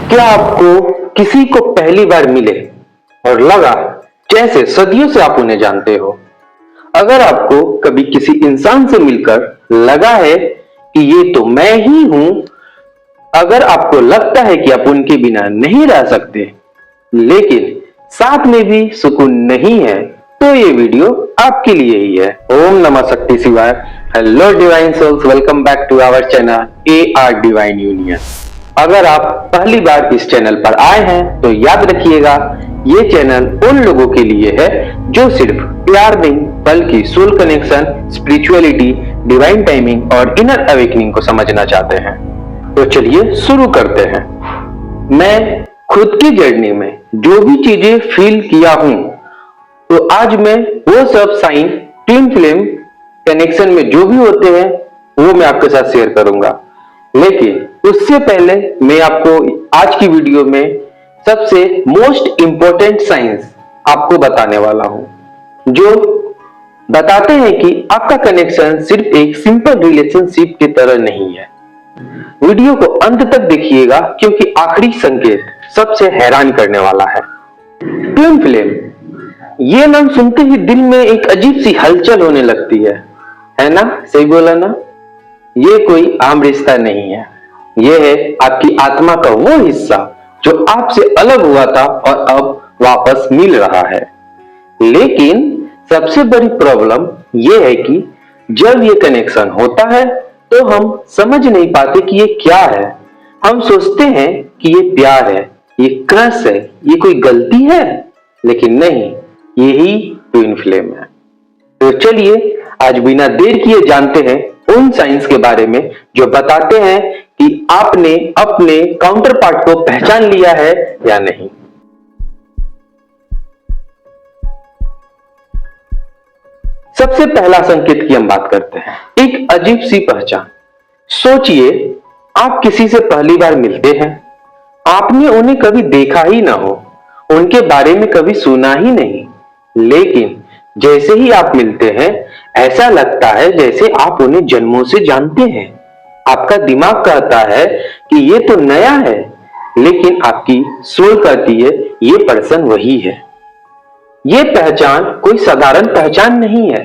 क्या आपको किसी को पहली बार मिले और लगा जैसे सदियों से आप उन्हें जानते हो? अगर आपको कभी किसी इंसान से मिलकर लगा है कि ये तो मैं ही हूं, अगर आपको लगता है कि आप उनके बिना नहीं रह सकते, लेकिन साथ में भी सुकून नहीं है, तो ये वीडियो आपके लिए ही है। ओम नमः शक्ति शिवाय। Hello divine souls, welcome back to our channel AR divine union. अगर आप पहली बार इस चैनल पर आए हैं तो याद रखिएगा, ये चैनल उन लोगों के लिए है जो सिर्फ प्यार नहीं बल्कि soul connection, spirituality, divine timing और इनर अवेकनिंग को समझना चाहते हैं। तो चलिए शुरू करते हैं। मैं खुद की जर्नी में जो भी चीजें फील किया हूं, तो आज मैं वो सब साइन ट्विन फ्लेम कनेक्शन में जो भी होते हैं वो मैं आपके साथ शेयर करूंगा। लेकिन उससे पहले मैं आपको आज की वीडियो में सबसे मोस्ट इंपॉर्टेंट साइंस आपको बताने वाला हूं, जो बताते हैं कि आपका कनेक्शन सिर्फ एक सिंपल रिलेशनशिप की तरह नहीं है। वीडियो को अंत तक देखिएगा क्योंकि आखिरी संकेत सबसे हैरान करने वाला है। ट्विन फ्लेम, ये नाम सुनते ही दिल में एक अजीब सी हलचल होने लगती है ना? सही बोला ना? ये कोई आम रिश्ता नहीं है, ये है आपकी आत्मा का वो हिस्सा जो आपसे अलग हुआ था और अब वापस मिल रहा है। लेकिन सबसे बड़ी प्रॉब्लम ये है कि जब ये कनेक्शन होता है तो हम समझ नहीं पाते कि ये क्या है। हम सोचते हैं कि ये प्यार है, ये क्रश है, ये कोई गलती है, लेकिन नहीं, यही ट्विन फ्लेम है। तो चलिए आज बिना देर किए जानते हैं उन साइंस के बारे में जो बताते हैं कि आपने अपने काउंटर पार्ट को पहचान लिया है या नहीं। सबसे पहला संकेत की हम बात करते हैं, एक अजीब सी पहचान। सोचिए, आप किसी से पहली बार मिलते हैं, आपने उन्हें कभी देखा ही ना हो, उनके बारे में कभी सुना ही नहीं, लेकिन जैसे ही आप मिलते हैं ऐसा लगता है जैसे आप उन्हें जन्मों से जानते हैं। आपका दिमाग कहता है कि ये तो नया है, लेकिन आपकी सोल कहती है ये पर्सन वही है। ये पहचान कोई साधारण पहचान नहीं है,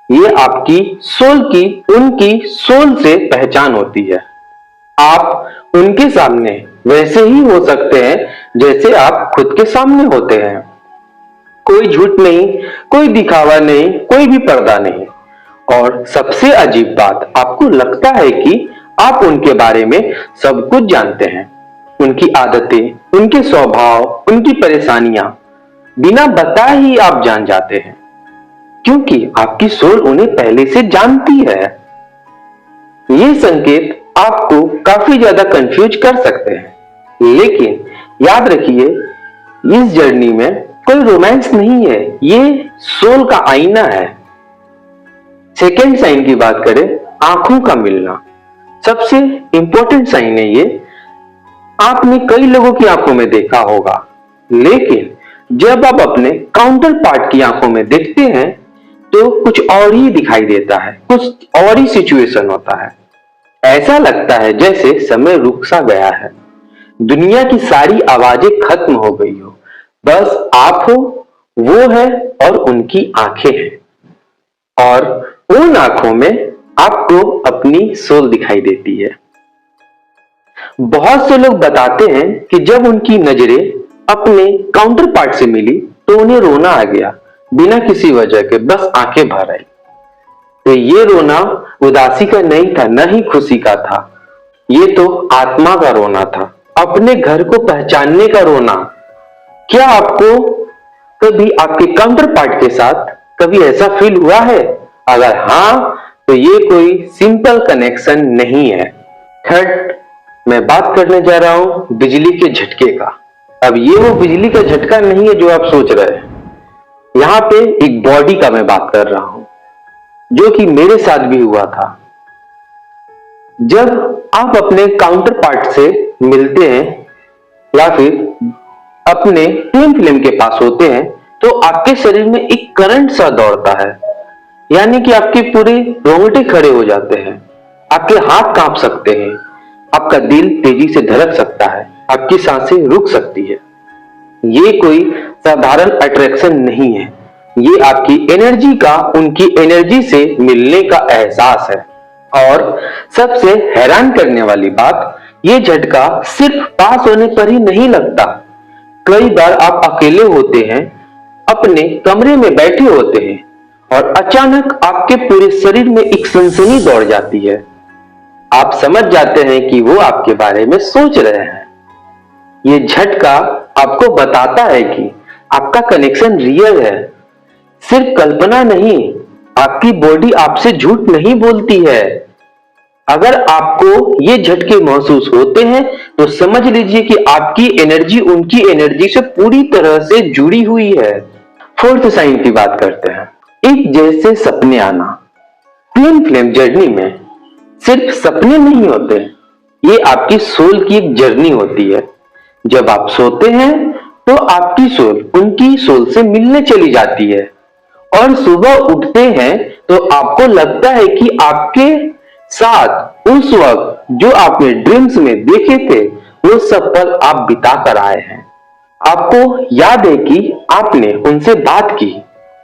ये आपकी सोल की उनकी सोल से पहचान होती है। आप उनके सामने वैसे ही हो सकते हैं जैसे आप खुद के सामने होते हैं। कोई झूठ नहीं, कोई दिखावा नहीं, कोई भी पर्दा नहीं। और सबसे अजीब बात, आपको लगता है कि आप उनके बारे में सब कुछ जानते हैं, उनकी आदतें, उनके स्वभाव, उनकी परेशानियां बिना बताए ही आप जान जाते हैं, क्योंकि आपकी सोल उन्हें पहले से जानती है। ये संकेत आपको काफी ज्यादा कंफ्यूज कर सकते हैं, लेकिन याद रखिए, इस जर्नी में कोई रोमांस नहीं है, ये सोल का आईना है। सेकेंड साइन की बात करें, आंखों का मिलना सबसे इंपॉर्टेंट साइन है ये। आपने कई लोगों की आंखों में देखा होगा, लेकिन जब आप अपने काउंटर पार्ट की आंखों में देखते हैं तो कुछ और ही दिखाई देता है, कुछ और ही सिचुएशन होता है। ऐसा लगता है जैसे समय रुक सा गया है, दुनिया की सारी आवाजें खत्म हो गई हो, बस आप हो, वो है और उनकी आंखें हैं, और उन आंखों में आपको अपनी सोल दिखाई देती है। बहुत से लोग बताते हैं कि जब उनकी नजरें अपने काउंटर पार्ट से मिली तो उन्हें रोना आ गया, बिना किसी वजह के, बस आंखें भर आई। तो ये रोना उदासी का नहीं था, न ही खुशी का था, ये तो आत्मा का रोना था, अपने घर को पहचानने का रोना। क्या आपको कभी आपके काउंटर पार्ट के साथ कभी ऐसा फील हुआ है? अगर हाँ, तो ये कोई सिंपल कनेक्शन नहीं है। थर्ड, मैं बात करने जा रहा हूं बिजली के झटके का। अब ये वो बिजली का झटका नहीं है जो आप सोच रहे हैं, यहां पे एक बॉडी का मैं बात कर रहा हूं, जो कि मेरे साथ भी हुआ था। जब आप अपने काउंटर पार्ट से मिलते हैं या फिर अपने ट्विन फ्लेम के पास होते हैं, तो आपके शरीर में एक करंट सा दौड़ता है, यानी कि आपके पूरे रोंगटे खड़े हो जाते हैं, आपके हाथ कांप सकते हैं, आपका दिल तेजी से धड़क सकता है, आपकी सांसें रुक सकती है। ये कोई साधारण अट्रैक्शन नहीं है, ये आपकी एनर्जी का उनकी एनर्जी से मिलने का एहसास है। और सबसे हैरान करने वाली बात, ये झटका सिर्फ पास होने पर ही नहीं लगता। कई बार आप अकेले होते हैं, अपने कमरे में बैठे होते हैं और अचानक आपके पूरे शरीर में एक सनसनी दौड़ जाती है। आप समझ जाते हैं कि वो आपके बारे में सोच रहे हैं। ये झटका आपको बताता है कि आपका कनेक्शन रियल है, सिर्फ कल्पना नहीं। आपकी बॉडी आपसे झूठ नहीं बोलती है। अगर आपको ये झटके महसूस होते हैं तो समझ लीजिए कि आपकी एनर्जी उनकी एनर्जी से पूरी तरह से जुड़ी हुई है। फोर्थ साइन की बात करते हैं, एक जैसे सपने आना। ट्विन फ्लेम जर्नी में सिर्फ सपने नहीं होते, ये आपकी सोल की एक जर्नी होती है। जब आप सोते हैं तो आपकी सोल उनकी सोल से मिलने चली जाती है और सुबह उठते हैं तो आपको लगता है कि आपके साथ उस वक्त जो आपने ड्रीम्स में देखे थे वो सब पल आप बिता कर आए हैं। आपको याद है कि आपने उनसे बात की,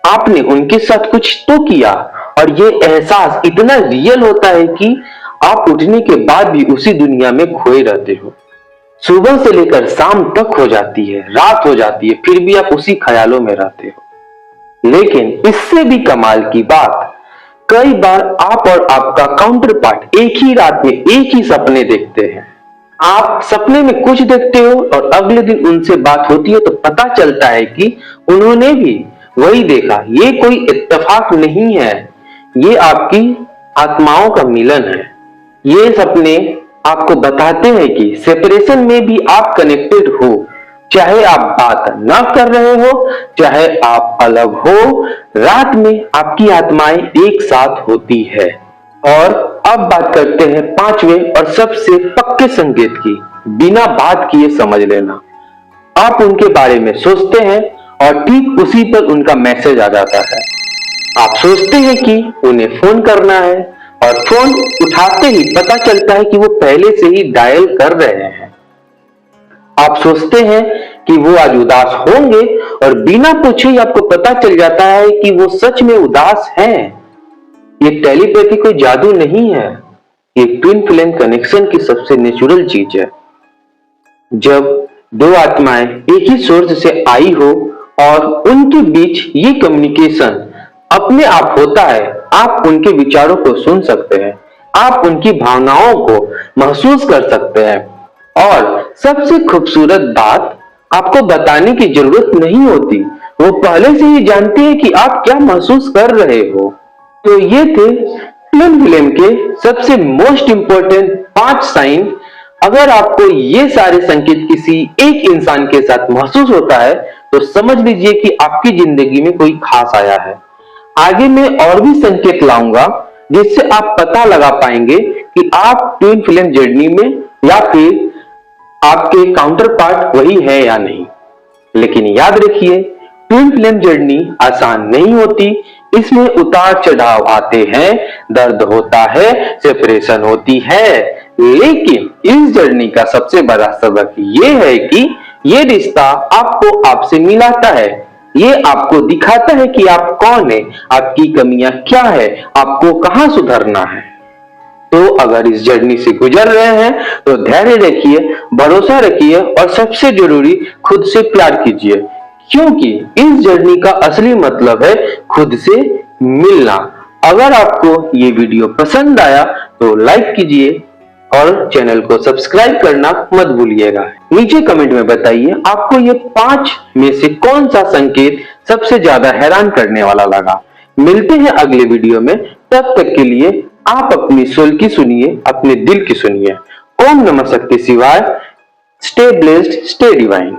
आपने उनके साथ कुछ तो किया और ये एहसास इतना रियल होता है कि आप उठने के बाद भी उसी दुनिया में खोए रहते हो। सुबह से लेकर शाम तक हो जाती है, रात हो जाती है, फिर भी आप उसी ख्यालों में रहते हो। लेकिन इससे भी कमाल की बात, कई बार आप और आपका काउंटर पार्ट एक ही रात में एक ही सपने देखते हैं। आप सपने में कुछ देखते हो और अगले दिन उनसे बात होती है तो पता चलता है कि उन्होंने भी वही देखा। ये कोई इत्तेफाक नहीं है, ये आपकी आत्माओं का मिलन है। ये सपने आपको बताते हैं कि सेपरेशन में भी आप कनेक्टेड हो, चाहे आप बात ना कर रहे हो, चाहे आप अलग हो, रात में आपकी आत्माएं एक साथ होती है। और अब बात करते हैं पांचवें और सबसे पक्के संकेत की, बिना बात किए समझ लेना। आप उनके बारे में सोचते हैं और ठीक उसी पर उनका मैसेज आ जाता है। आप सोचते हैं कि उन्हें फोन करना है और फोन उठाते ही पता चलता है कि वो पहले से ही डायल कर रहे हैं। आप सोचते हैं कि वो आज उदास होंगे और बिना पूछे ही आपको पता चल जाता है कि वो सच में उदास हैं। ये टेलीपैथी कोई जादू नहीं है, ये ट्विन फ्लेम कनेक्शन की सबसे नेचुरल चीज है। जब दो आत्माएं एक ही सोर्स से आई हो और उनके बीच ये कम्युनिकेशन अपने आप होता है, आप उनके विचारों को सुन सकते हैं, आप उनकी भावनाओं को महसूस कर सकते हैं और सबसे खूबसूरत बात, आपको बताने की जरूरत नहीं होती, वो पहले से ही जानते हैं कि आप क्या महसूस कर रहे हो। तो ये थे ट्विन फ्लेम के सबसे मोस्ट इंपॉर्टेंट 5 साइन। अगर आपको ये सारे संकेत किसी एक इंसान के साथ महसूस होता है तो समझ लीजिए कि आपकी जिंदगी में कोई खास आया है। आगे मैं और भी संकेत लाऊंगा जिससे आप पता लगा पाएंगे कि आप ट्विन फ्लेम जर्नी में या फिर आपके काउंटर पार्ट वही है या नहीं। लेकिन याद रखिए, ट्विन फ्लेम जर्नी आसान नहीं होती, इसमें उतार चढ़ाव आते हैं, दर्द होता है, सेपरेशन होती है। लेकिन इस जर्नी का सबसे बड़ा सबक ये है कि ये रिश्ता आपको आपसे मिलाता है, ये आपको दिखाता है कि आप कौन है, आपकी कमियां क्या है, आपको कहां सुधरना है। तो अगर इस जर्नी से गुजर रहे हैं तो धैर्य रखिए, भरोसा रखिए और सबसे जरूरी खुद से प्यार कीजिए, क्योंकि इस जर्नी का असली मतलब है खुद से मिलना। अगर आपको ये वीडियो पसंद आया तो लाइक कीजिए और चैनल को सब्सक्राइब करना मत भूलिएगा। नीचे कमेंट में बताइए आपको ये 5 में से कौन सा संकेत सबसे ज्यादा हैरान करने वाला लगा। मिलते हैं अगले वीडियो में, तब तक के लिए आप अपनी सोल की सुनिए, अपने दिल की सुनिए। ओम नमः शक्ति शिवाय। Stay blessed, stay divine.